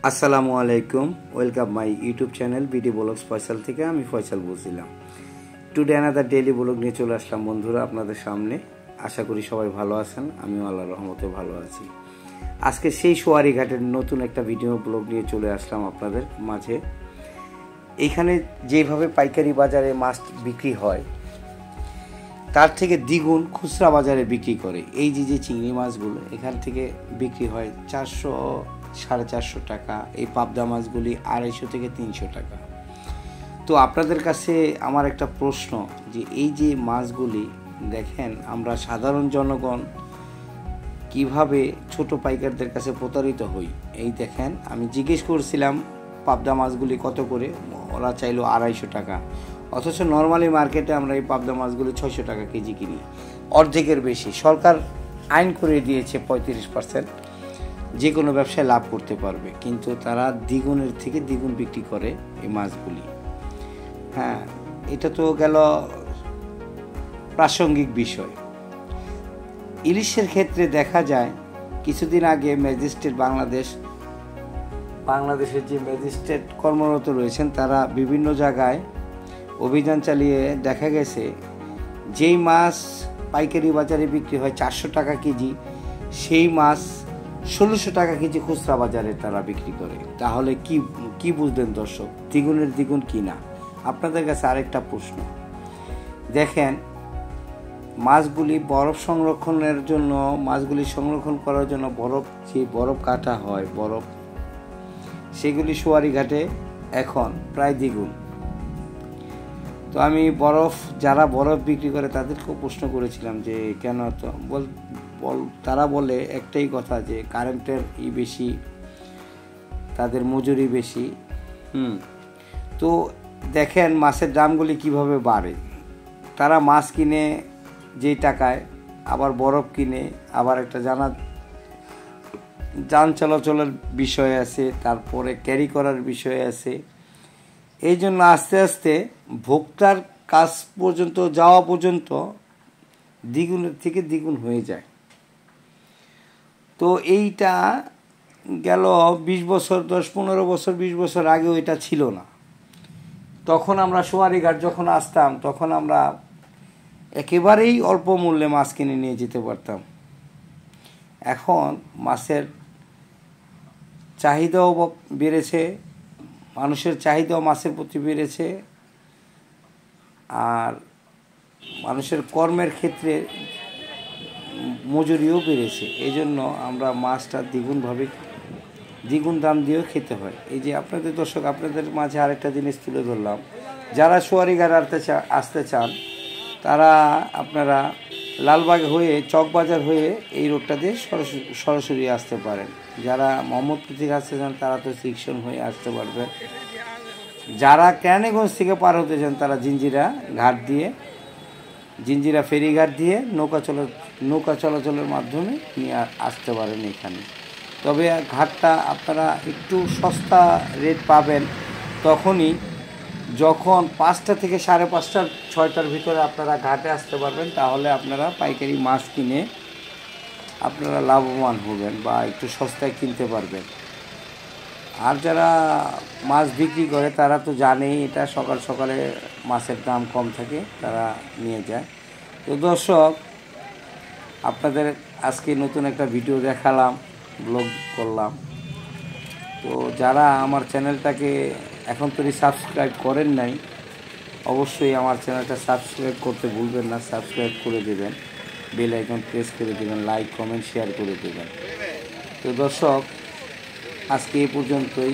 আসসালামু আলাইকুম, welcome my YouTube channel BD blogs Faisal থেকে। আমি ফয়সাল বলছিলাম। টুডে অ্যানাদার ডেইলি ব্লগ নিয়ে চলে আসলাম বন্ধুরা আপনাদের সামনে। আশা করি সবাই ভালো আছেন, আমিও আল্লাহর রহমতে ভালো আছি। আজকে সেই সোয়ারি ঘাটের নতুন একটা ভিডিও ব্লগ নিয়ে চলে আসলাম আপনাদের মাঝে। এইখানে যেভাবে পাইকারি বাজারে মাছ বিক্রি হয় তার থেকে দ্বিগুণ খুচরা বাজারে বিক্রি করে। এই যে চিংড়ি মাছগুলো এখান থেকে বিক্রি হয় 400-450 টাকা। এই পাবদা মাছগুলি 250 থেকে 300 টাকা। তো আপনাদের কাছে আমার একটা প্রশ্ন, যে এই যে মাছগুলি দেখেন, আমরা সাধারণ জনগণ কিভাবে ছোট পাইকারদের কাছে প্রতারিত হই। এই দেখেন, আমি জিজ্ঞেস করছিলাম পাবদা মাছগুলি কত করে, ওরা চাইলো 250 টাকা। অথচ নর্মালি মার্কেটে আমরা এই পাবদা মাছগুলি 600 টাকা কেজি কিনি, অর্ধেকের বেশি। সরকার আইন করে দিয়েছে 35% যে কোনো ব্যবসায় লাভ করতে পারবে, কিন্তু তারা দ্বিগুণের থেকে দ্বিগুণ বিক্রি করে এই মাছগুলি। হ্যাঁ, এটা তো গেল প্রাসঙ্গিক বিষয়। ইলিশের ক্ষেত্রে দেখা যায়, কিছুদিন আগে ম্যাজিস্ট্রেট বাংলাদেশের যে ম্যাজিস্ট্রেট কর্মরত রয়েছেন, তারা বিভিন্ন জায়গায় অভিযান চালিয়ে দেখা গেছে যেই মাছ পাইকারি বাজারে বিক্রি হয় 400 টাকা কেজি, সেই মাছ 1600 টাকা কেজি খুচরা বাজারে তারা বিক্রি করে। তাহলে কি বুঝলেন দর্শক, দ্বিগুণের দ্বিগুণ কিনা? আপনাদের কাছে আরেকটা প্রশ্ন, দেখেন মাছগুলি বরফ সংরক্ষণের জন্য, মাছগুলি সংরক্ষণ করার জন্য বরফ কাটা হয়, সেগুলি সোয়ারি ঘাটে এখন প্রায় দ্বিগুণ। তো আমি যারা বরফ বিক্রি করে তাদেরকেও প্রশ্ন করেছিলাম যে কেন, তো তারা বলে একটাই কথা, যে কারেন্টের বেশি, তাদের মজুরি বেশি। তো দেখেন মাছের দামগুলি কিভাবে বাড়ে। তারা মাছ কিনে যেই টাকায়, আবার বরফ কিনে, আবার একটা যান চলাচলের বিষয় আছে, তারপরে ক্যারি করার বিষয় আছে। এই জন্য আস্তে আস্তে ভোক্তার কাছ পর্যন্ত যাওয়া পর্যন্ত দ্বিগুণের থেকে দ্বিগুণ হয়ে যায়। তো এইটা গেল 20 বছর, 10-15 বছর, 20 বছর আগেও এটা ছিল না। তখন আমরা সোয়ারি ঘাট যখন আসতাম, তখন আমরা একেবারেই অল্প মূল্যে মাছ কিনে নিয়ে যেতে পারতাম। এখন মাছের চাহিদাও বেড়েছে, মানুষের চাহিদাও মাছের প্রতি বেড়েছে, আর মানুষের কর্মের ক্ষেত্রে মজুরিও বেড়েছে। এই জন্য আমরা মাছটা দ্বিগুণ দাম দিয়েও খেতে হয়। এই যে আপনাদের দর্শক, আপনাদের মাঝে আরেকটা জিনিস তুলে ধরলাম, যারা সোয়ারি ঘাট আসতে চান, তারা আপনারা লালবাগ হয়ে, চকবাজার হয়ে এই রোডটা দিয়ে সরাসরি আসতে পারেন। যারা মোহাম্মদপুর থেকে আসতে চান তারা তো সেকশন হয়ে আসতে পারবেন। যারা কেরানীগঞ্জ থেকে পার হতে চান তারা জিঞ্জিরা ফেরিঘাট দিয়ে নৌকা চলাচলের মাধ্যমে নিয়ে আসতে পারেন এখানে। তবে ঘাটটা আপনারা একটু সস্তা রেট পাবেন তখনই যখন 5টা থেকে 5:30, 6টার ভিতরে আপনারা ঘাটে আসতে পারবেন। তাহলে আপনারা পাইকারি মাছ কিনে আপনারা লাভবান হবেন বা একটু সস্তায় কিনতে পারবেন। আর যারা মাছ বিক্রি করে তারা তো জানেই এটা, সকালে মাছের দাম কম থাকে, তারা নিয়ে যায়। তো দর্শক, আপনাদের আজকে নতুন একটা ভিডিও দেখালাম, ব্লগ করলাম। তো যারা আমার চ্যানেলটাকে এখন তো সাবস্ক্রাইব করেন নাই, অবশ্যই আমার চ্যানেলটা সাবস্ক্রাইব করতে ভুলবেন না। সাবস্ক্রাইব করে দেবেন, বেল আইকন প্রেস করে দেবেন, লাইক কমেন্ট শেয়ার করে দেবেন। তো দর্শক, আজকে এই পর্যন্তই।